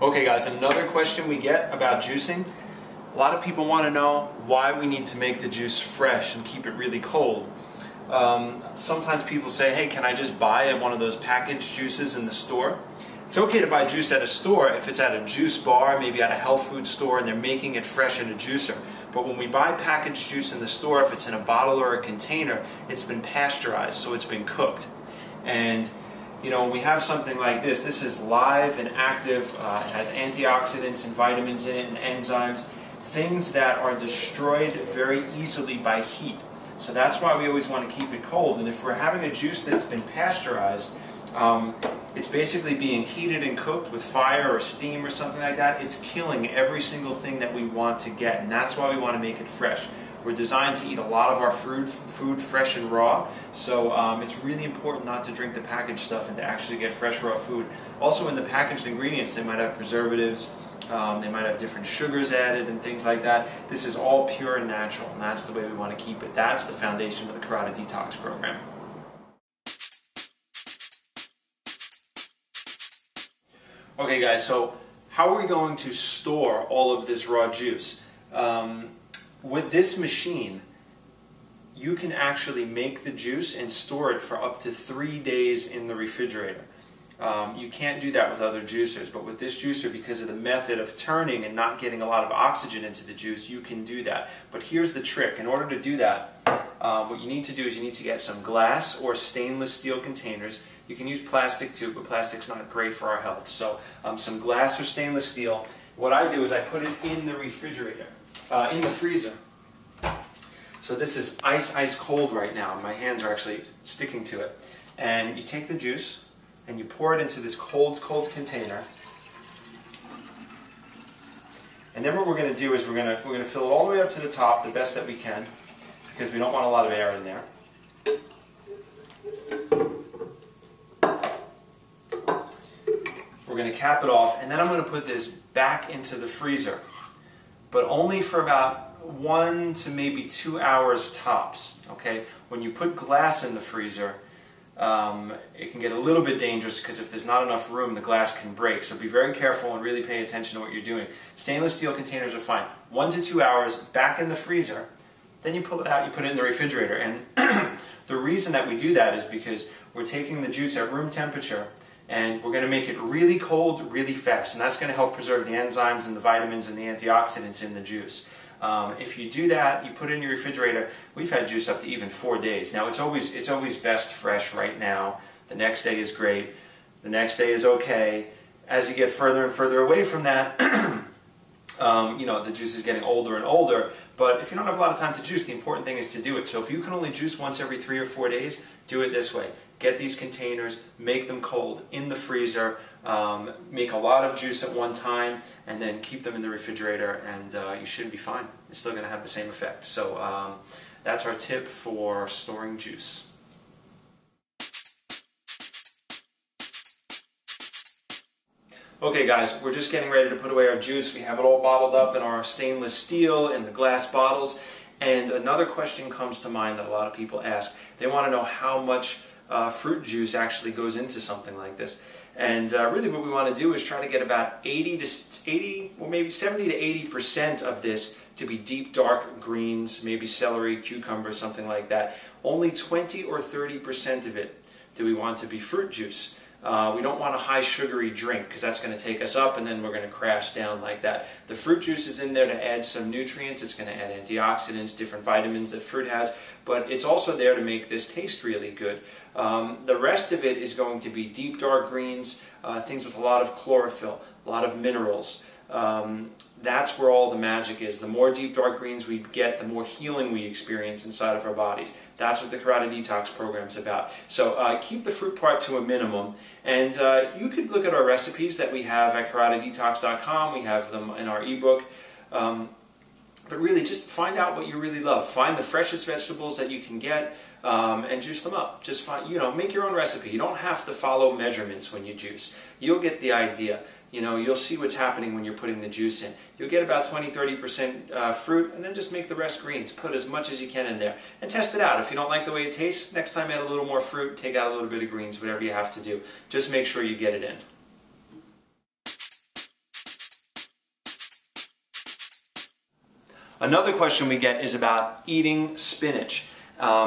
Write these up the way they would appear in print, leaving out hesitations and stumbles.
Okay guys, another question we get about juicing. A lot of people want to know why we need to make the juice fresh and keep it really cold. Sometimes people say, hey, can I just buy one of those packaged juices in the store? It's okay to buy juice at a store if it's at a juice bar, maybe at a health food store, and they're making it fresh in a juicer. But when we buy packaged juice in the store, if it's in a bottle or a container, it's been pasteurized, so it's been cooked. And you know, when we have something like this is live and active, it has antioxidants and vitamins in it and enzymes, things that are destroyed very easily by heat. So that's why we always want to keep it cold. And if we're having a juice that's been pasteurized, it's basically being heated and cooked with fire or steam or something like that. It's killing every single thing that we want to get, and that's why we want to make it fresh. We're designed to eat a lot of our food fresh and raw, so it's really important not to drink the packaged stuff and to actually get fresh raw food. Also, in the packaged ingredients, they might have preservatives, they might have different sugars added and things like that. This is all pure and natural, and that's the way we want to keep it. That's the foundation of the Carotid Detox program. Okay guys, so how are we going to store all of this raw juice? With this machine, you can actually make the juice and store it for up to 3 days in the refrigerator. You can't do that with other juicers, but with this juicer, because of the method of turning and not getting a lot of oxygen into the juice, you can do that. But here's the trick. In order to do that, what you need to do is you need to get some glass or stainless steel containers. You can use plastic too, but plastic's not great for our health. So some glass or stainless steel. What I do is I put it in the refrigerator. In the freezer. So this is ice cold right now. My hands are actually sticking to it. And you take the juice and you pour it into this cold container. And then what we're going to do is we're going to fill it all the way up to the top, the best that we can, because we don't want a lot of air in there. We're going to cap it off, and then I'm going to put this back into the freezer, but only for about 1 to maybe 2 hours tops. Okay, when you put glass in the freezer, it can get a little bit dangerous because if there's not enough room, the glass can break. So be very careful and really pay attention to what you're doing. Stainless steel containers are fine. 1 to 2 hours back in the freezer. Then you pull it out, you put it in the refrigerator. And the reason that we do that is because we're taking the juice at room temperature and we're going to make it really cold really fast, and that's going to help preserve the enzymes and the vitamins and the antioxidants in the juice. If you do that, you put it in your refrigerator. We've had juice up to even 4 days. Now it's always best fresh right now. The next day is great. The next day is okay. As you get further and further away from that, you know, the juice is getting older and older. But if you don't have a lot of time to juice, the important thing is to do it. So if you can only juice once every 3 or 4 days, do it this way. Get these containers, make them cold in the freezer, make a lot of juice at one time, and then keep them in the refrigerator, and you should be fine. It's still going to have the same effect. So that's our tip for storing juice. Okay guys, we're just getting ready to put away our juice. We have it all bottled up in our stainless steel and the glass bottles. And another question comes to mind that a lot of people ask. They want to know how much fruit juice actually goes into something like this. And really what we want to do is try to get about 80 to 80, or maybe 70 to 80% of this to be deep dark greens, maybe celery, cucumber, something like that. Only 20 or 30% of it do we want to be fruit juice. We don't want a high sugary drink because that's going to take us up and then we're going to crash down like that. The fruit juice is in there to add some nutrients. It's going to add antioxidants, different vitamins that fruit has, but it's also there to make this taste really good. The rest of it is going to be deep dark greens, things with a lot of chlorophyll, a lot of minerals. That's where all the magic is. The more deep dark greens we get, the more healing we experience inside of our bodies. That's what the Carotid Detox program is about. So keep the fruit part to a minimum. And you could look at our recipes that we have at carotiddetox.com. We have them in our ebook. But really, just find out what you really love. Find the freshest vegetables that you can get and juice them up. Just find, you know, make your own recipe. You don't have to follow measurements when you juice. You'll get the idea. You know, you'll see what's happening when you're putting the juice in. You'll get about 20-30% fruit, and then just make the rest greens. Put as much as you can in there. And test it out. If you don't like the way it tastes, next time add a little more fruit, take out a little bit of greens, whatever you have to do. Just make sure you get it in. Another question we get is about eating spinach.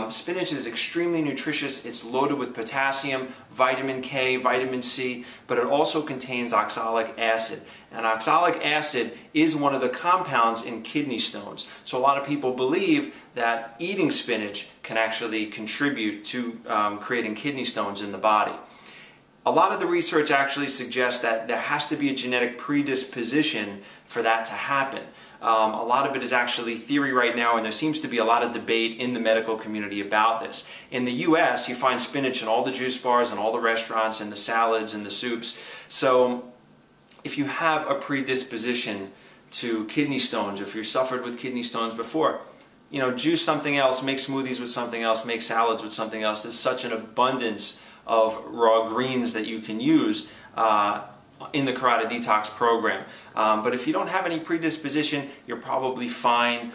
Spinach is extremely nutritious. It's loaded with potassium, vitamin K, vitamin C, but it also contains oxalic acid. And oxalic acid is one of the compounds in kidney stones. So a lot of people believe that eating spinach can actually contribute to creating kidney stones in the body. A lot of the research actually suggests that there has to be a genetic predisposition for that to happen. A lot of it is actually theory right now, and there seems to be a lot of debate in the medical community about this. In the US, you find spinach in all the juice bars and all the restaurants and the salads and the soups. So if you have a predisposition to kidney stones, if you've suffered with kidney stones before, you know, juice something else, make smoothies with something else, make salads with something else. There's such an abundance of raw greens that you can use in the Karate Detox program. But if you don't have any predisposition, you're probably fine.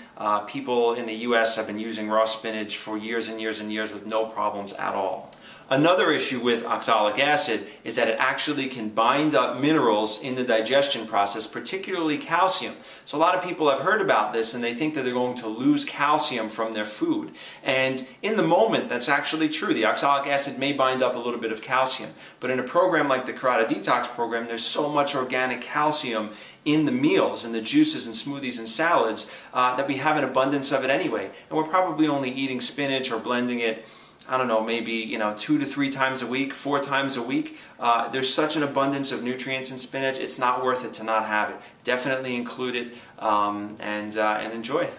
People in the US have been using raw spinach for years and years and years with no problems at all. Another issue with oxalic acid is that it actually can bind up minerals in the digestion process, particularly calcium. So a lot of people have heard about this and they think that they're going to lose calcium from their food. And in the moment, that's actually true. The oxalic acid may bind up a little bit of calcium. But in a program like the Karate Detox program, there's so much organic calcium in the meals, in the juices and smoothies and salads, that we have an abundance of it anyway. And we're probably only eating spinach or blending it, I don't know, maybe 2 to 3 times a week, 4 times a week. There's such an abundance of nutrients in spinach, it's not worth it to not have it. Definitely include it and enjoy.